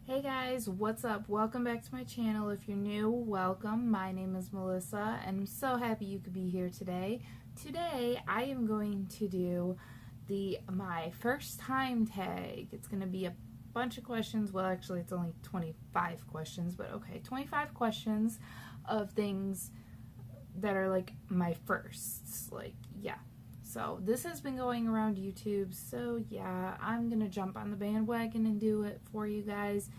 Hey guys, what's up? Welcome back to my channel. If you're new, welcome. My name is Melissa and I'm so happy you could be here today. Today I am going to do my first time tag. It's going to be a bunch of questions. Well, actually it's only 25 questions, but okay, 25 questions of things that are like my firsts. So this has been going around YouTube, so yeah, I'm gonna jump on the bandwagon and do it for you guys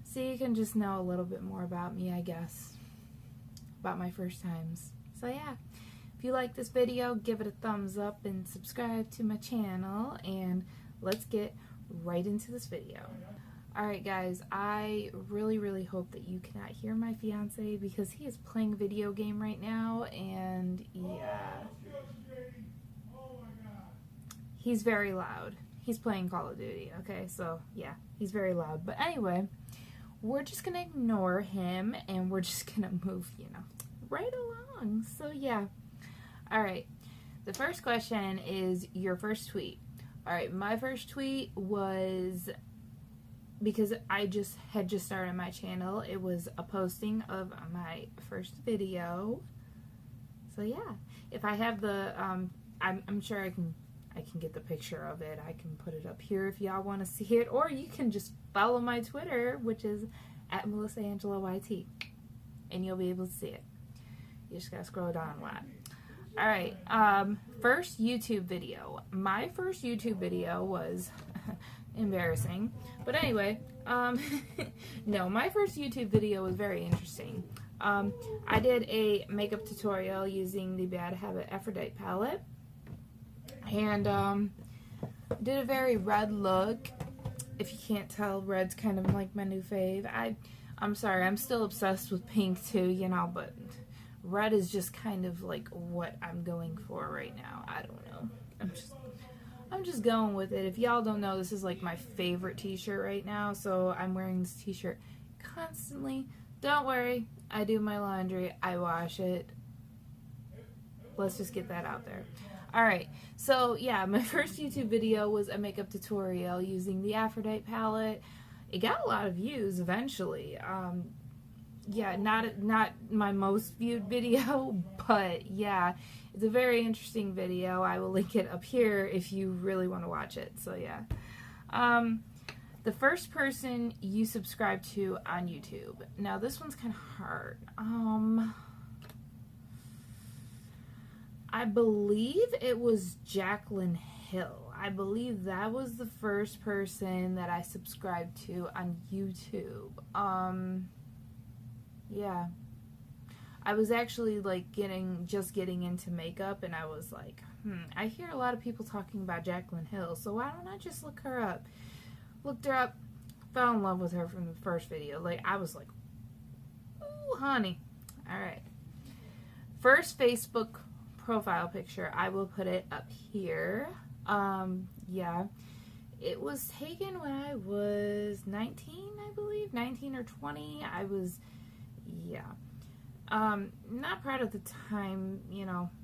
so you can just know a little bit more about me, I guess, about my first times. So yeah, if you like this video, give it a thumbs up and subscribe to my channel, and let's get right into this video. Alright guys, I really hope that you cannot hear my fiance because he is playing a video game right now, and yeah, he's very loud. He's playing Call of Duty, okay? So, yeah, he's very loud. But anyway, we're just going to ignore him, and we're just going to move, right along. So, yeah. Alright, the first question is your first tweet. Alright, my first tweet was, because I had just started my channel, it was a posting of my first video. So, yeah. If I have the, I'm sure I can get the picture of it. I can put it up here if y'all want to see it, or you can just follow my Twitter, which is @MelissaAngelaYT, and you'll be able to see it. You just gotta scroll down a lot. Alright, first YouTube video. My first YouTube video was embarrassing, but anyway, no, my first YouTube video was very interesting. I did a makeup tutorial using the Bad Habit Aphrodite palette, and did a very red look. If you can't tell, red's kind of like my new fave. I'm sorry, I'm still obsessed with pink too, but red is just kind of like what I'm going for right now. I don't know. I'm just going with it. If y'all don't know, this is like my favorite t-shirt right now, so I'm wearing this t-shirt constantly. Don't worry, I do my laundry, I wash it. Let's just get that out there. Alright, so yeah, my first YouTube video was a makeup tutorial using the Aphrodite palette. It got a lot of views eventually. Yeah, not my most viewed video, but yeah, it's a very interesting video. I will link it up here if you really want to watch it. So yeah. The first person you subscribe to on YouTube. Now this one's kind of hard. I believe it was Jaclyn Hill. I believe that was the first person that I subscribed to on YouTube. Yeah. I was actually like just getting into makeup, and I was like, I hear a lot of people talking about Jaclyn Hill, so why don't I just look her up? Looked her up, fell in love with her from the first video. Like, I was like, ooh, honey. Alright. First Facebook profile picture, I will put it up here. Yeah, it was taken when I was 19, I believe, 19 or 20. I was, yeah, not proud of the time,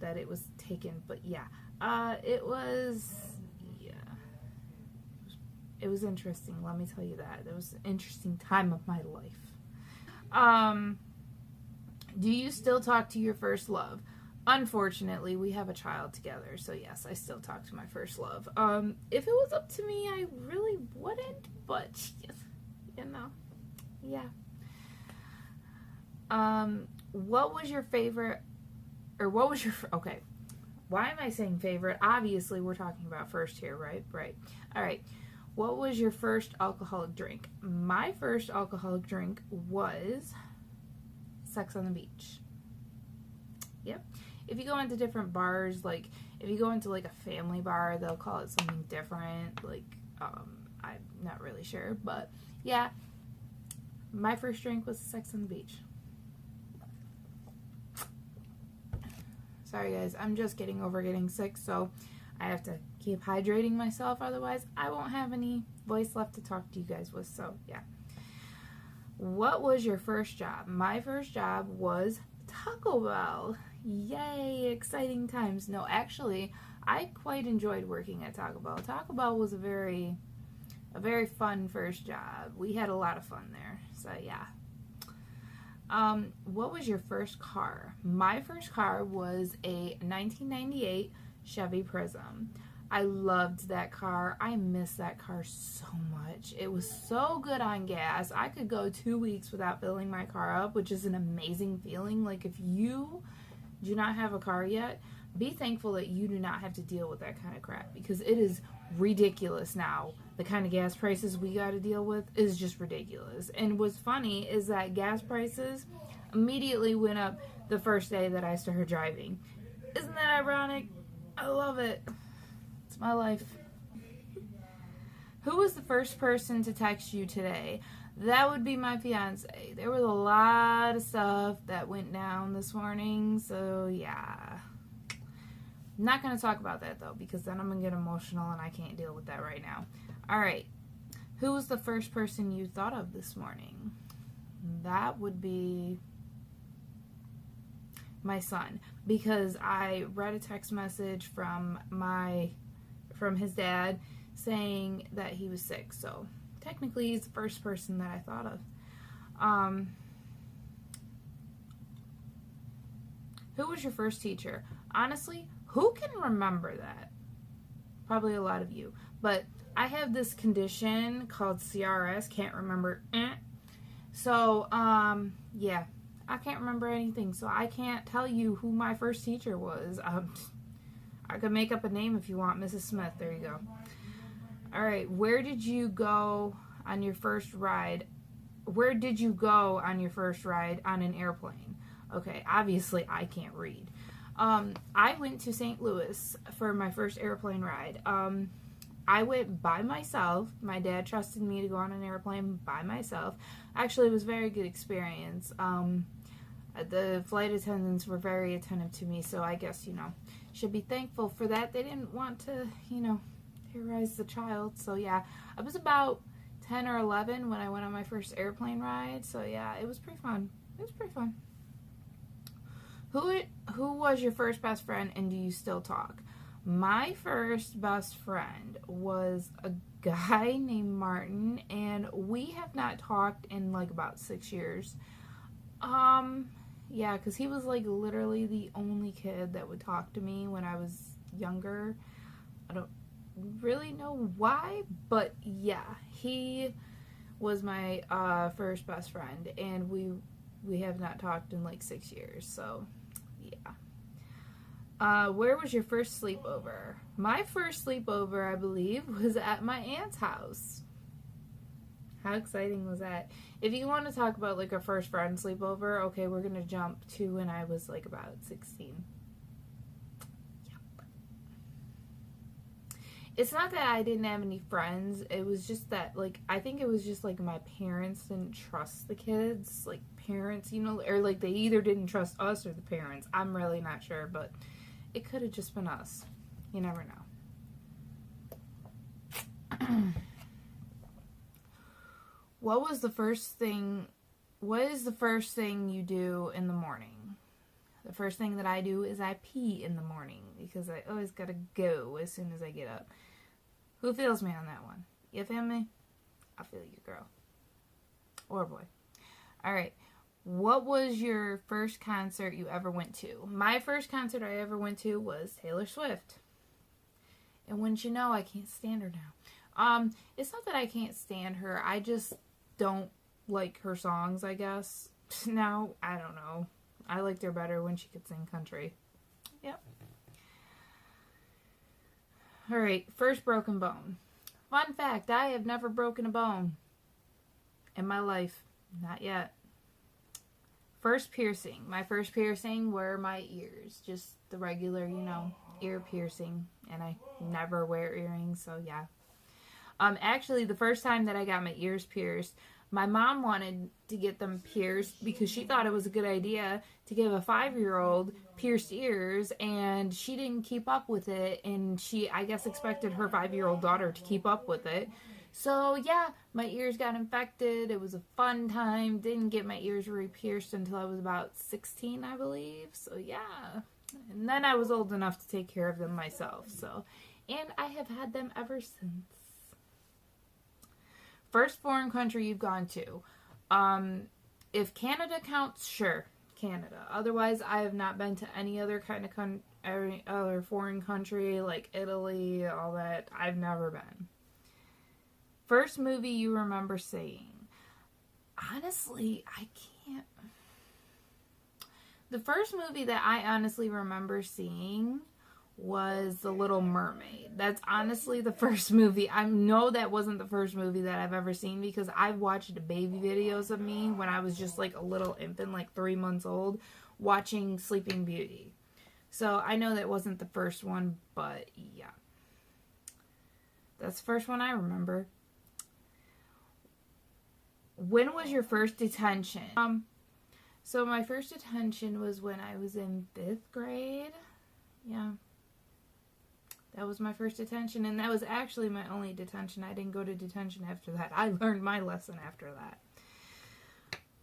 that it was taken, but yeah, it was, yeah, it was interesting, let me tell you that. It was an interesting time of my life. Do you still talk to your first love? Unfortunately, we have a child together, so yes, I still talk to my first love. If it was up to me, I really wouldn't, but, yeah. What was your favorite, or what was your, okay, why am I saying favorite? Obviously, we're talking about first here, right? Right. Alright, what was your first alcoholic drink? My first alcoholic drink was Sex on the Beach. Yep. If you go into different bars, like, if you go into, like, a family bar, they'll call it something different, like, I'm not really sure, but, yeah, my first drink was Sex on the Beach. Sorry, guys, I'm just getting over getting sick, so I have to keep hydrating myself, otherwise I won't have any voice left to talk to you guys with, so, yeah. What was your first job? My first job was Taco Bell. Yay, exciting times. No, actually, I quite enjoyed working at Taco Bell. Taco Bell was a very a very fun first job. We had a lot of fun there. So yeah. What was your first car? My first car was a 1998 Chevy Prism. I loved that car. I miss that car so much. It was so good on gas. I could go 2 weeks without filling my car up, which is an amazing feeling. Like, if you do not have a car yet, be thankful that you do not have to deal with that kind of crap, because it is ridiculous now. The kind of gas prices we got to deal with is just ridiculous. And what's funny is that gas prices immediately went up the first day that I started driving. Isn't that ironic? I love it. It's my life. Who was the first person to text you today? That would be my fiance. There was a lot of stuff that went down this morning, so yeah. I'm not going to talk about that though, because then I'm going to get emotional and I can't deal with that right now. Alright. Who was the first person you thought of this morning? That would be my son, because I read a text message from his dad saying that he was sick. So technically he's the first person that I thought of. Who was your first teacher? Honestly, who can remember that? Probably a lot of you. But I have this condition called CRS, can't remember. So, yeah, I can't remember anything. So I can't tell you who my first teacher was. I could make up a name if you want. Mrs. Smith, there you go. Alright, where did you go on your first ride? Where did you go on your first ride on an airplane? Okay, obviously I can't read. I went to St. Louis for my first airplane ride. I went by myself. My dad trusted me to go on an airplane by myself. Actually, it was a very good experience. The flight attendants were very attentive to me, so I guess, should be thankful for that. They didn't want to, terrorize the child. So yeah, I was about 10 or 11 when I went on my first airplane ride. So yeah, it was pretty fun. It was pretty fun. Who was your first best friend, and do you still talk? My first best friend was a guy named Martin, and we have not talked in like about 6 years. Yeah, because he was like literally the only kid that would talk to me when I was younger. I don't really know why, but yeah, he was my first best friend, and we have not talked in like 6 years, so yeah. Where was your first sleepover? My first sleepover, I believe, was at my aunt's house. How exciting was that? If you want to talk about like a first friend sleepover, okay, we're going to jump to when I was like about 16. Yep. It's not that I didn't have any friends. It was just that, like, I think it was just like my parents didn't trust the kids. Like, parents, or like they either didn't trust us or the parents. I'm really not sure, but it could have just been us. You never know. What is the first thing you do in the morning? The first thing that I do is I pee in the morning, because I always gotta go as soon as I get up. Who feels me on that one? You feel me? I feel you, girl. Or boy. Alright. What was your first concert you ever went to? My first concert I ever went to was Taylor Swift. And wouldn't you know, I can't stand her now. It's not that I can't stand her. I just don't like her songs, I guess. Now, I don't know. I liked her better when she could sing country. Yep. Alright, first broken bone. Fun fact, I have never broken a bone in my life. Not yet. First piercing. My first piercing were my ears. Just the regular, ear piercing. And I never wear earrings, so yeah. Actually, the first time that I got my ears pierced, my mom wanted to get them pierced because she thought it was a good idea to give a 5-year-old pierced ears, and she didn't keep up with it, and she, I guess, expected her 5-year-old daughter to keep up with it. So yeah, my ears got infected. It was a fun time. Didn't get my ears re-pierced until I was about 16, I believe. So yeah. And then I was old enough to take care of them myself. So, and I have had them ever since. First foreign country you've gone to. If Canada counts, sure, Canada. Otherwise, I have not been to any other kind of other foreign country like Italy, all that. I've never been. First movie you remember seeing? Honestly, I can't. The first movie that I honestly remember seeing was The Little Mermaid. That's honestly the first movie. I know that wasn't the first movie that I've ever seen because I've watched baby videos of me when I was just like a little infant, like 3 months old, watching Sleeping Beauty. So I know that wasn't the first one, but yeah. That's the first one I remember. When was your first detention? So my first detention was when I was in 5th grade. Yeah. That was my first detention, and that was actually my only detention. I didn't go to detention after that. I learned my lesson after that.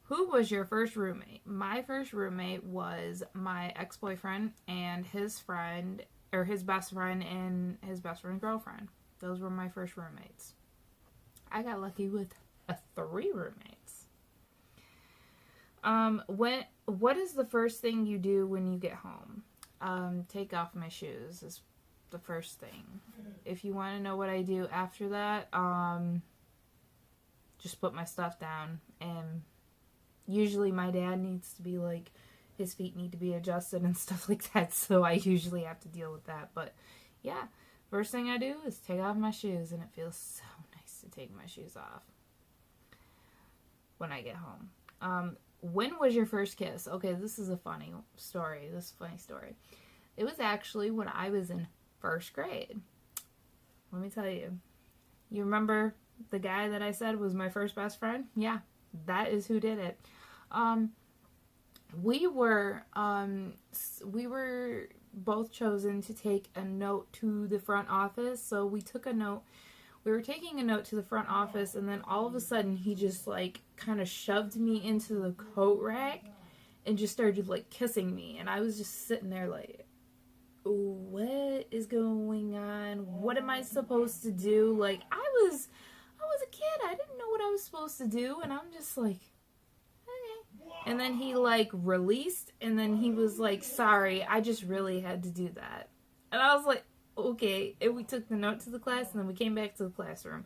Who was your first roommate? My first roommate was my ex-boyfriend and his friend, or his best friend and his best friend's girlfriend. Those were my first roommates. I got lucky with 3 roommates. What is the first thing you do when you get home? Take off my shoes is the first thing. If you want to know what I do after that, just put my stuff down. And usually my dad needs to be like, his feet need to be adjusted and stuff like that, so I usually have to deal with that. But yeah, first thing I do is take off my shoes, and it feels so nice to take my shoes off when I get home. When was your first kiss? Okay, this is a funny story. It was actually when I was in 1st grade. Let me tell you. You remember the guy that I said was my first best friend? Yeah, that is who did it. We were both chosen to take a note to the front office. So we took a note. We were taking a note to the front office, and then all of a sudden he just like kind of shoved me into the coat rack and just started like kissing me. And I was just sitting there like, what is going on? What am I supposed to do? Like, I was a kid. I didn't know what I was supposed to do. And I'm just like, okay. And then he like released, and then he was like, sorry, I just really had to do that. And I was like, okay. And we took the note to the class, and then we came back to the classroom.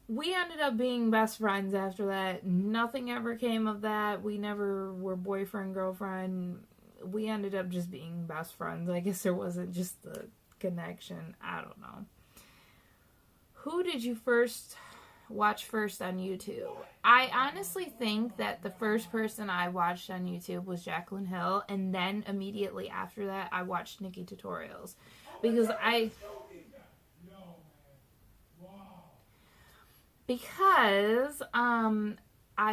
We ended up being best friends after that. Nothing ever came of that. We never were boyfriend, girlfriend. We ended up just being best friends. I guess there wasn't just the connection. I don't know. Who did you watch first on YouTube? I honestly think that the first person I watched on YouTube was Jaclyn Hill, and then immediately after that I watched Nikki Tutorials. Because I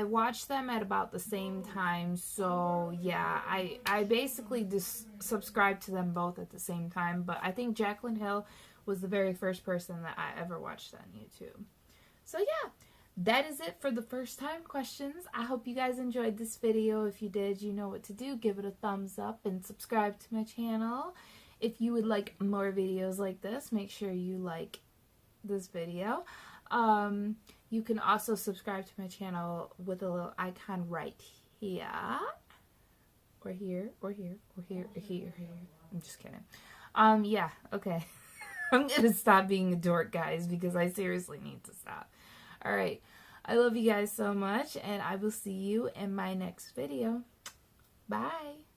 watched them at about the same time, so yeah, I basically just subscribed to them both at the same time, but I think Jaclyn Hill was the very first person that I ever watched on YouTube. So yeah, that is it for the first time questions. I hope you guys enjoyed this video. If you did, you know what to do. Give it a thumbs up and subscribe to my channel. If you would like more videos like this, make sure you like this video. You can also subscribe to my channel with a little icon right here, or here, or here, or here, or here, or here. I'm just kidding. Yeah, okay. I'm gonna stop being a dork, guys, because I seriously need to stop. Alright, I love you guys so much, and I will see you in my next video. Bye!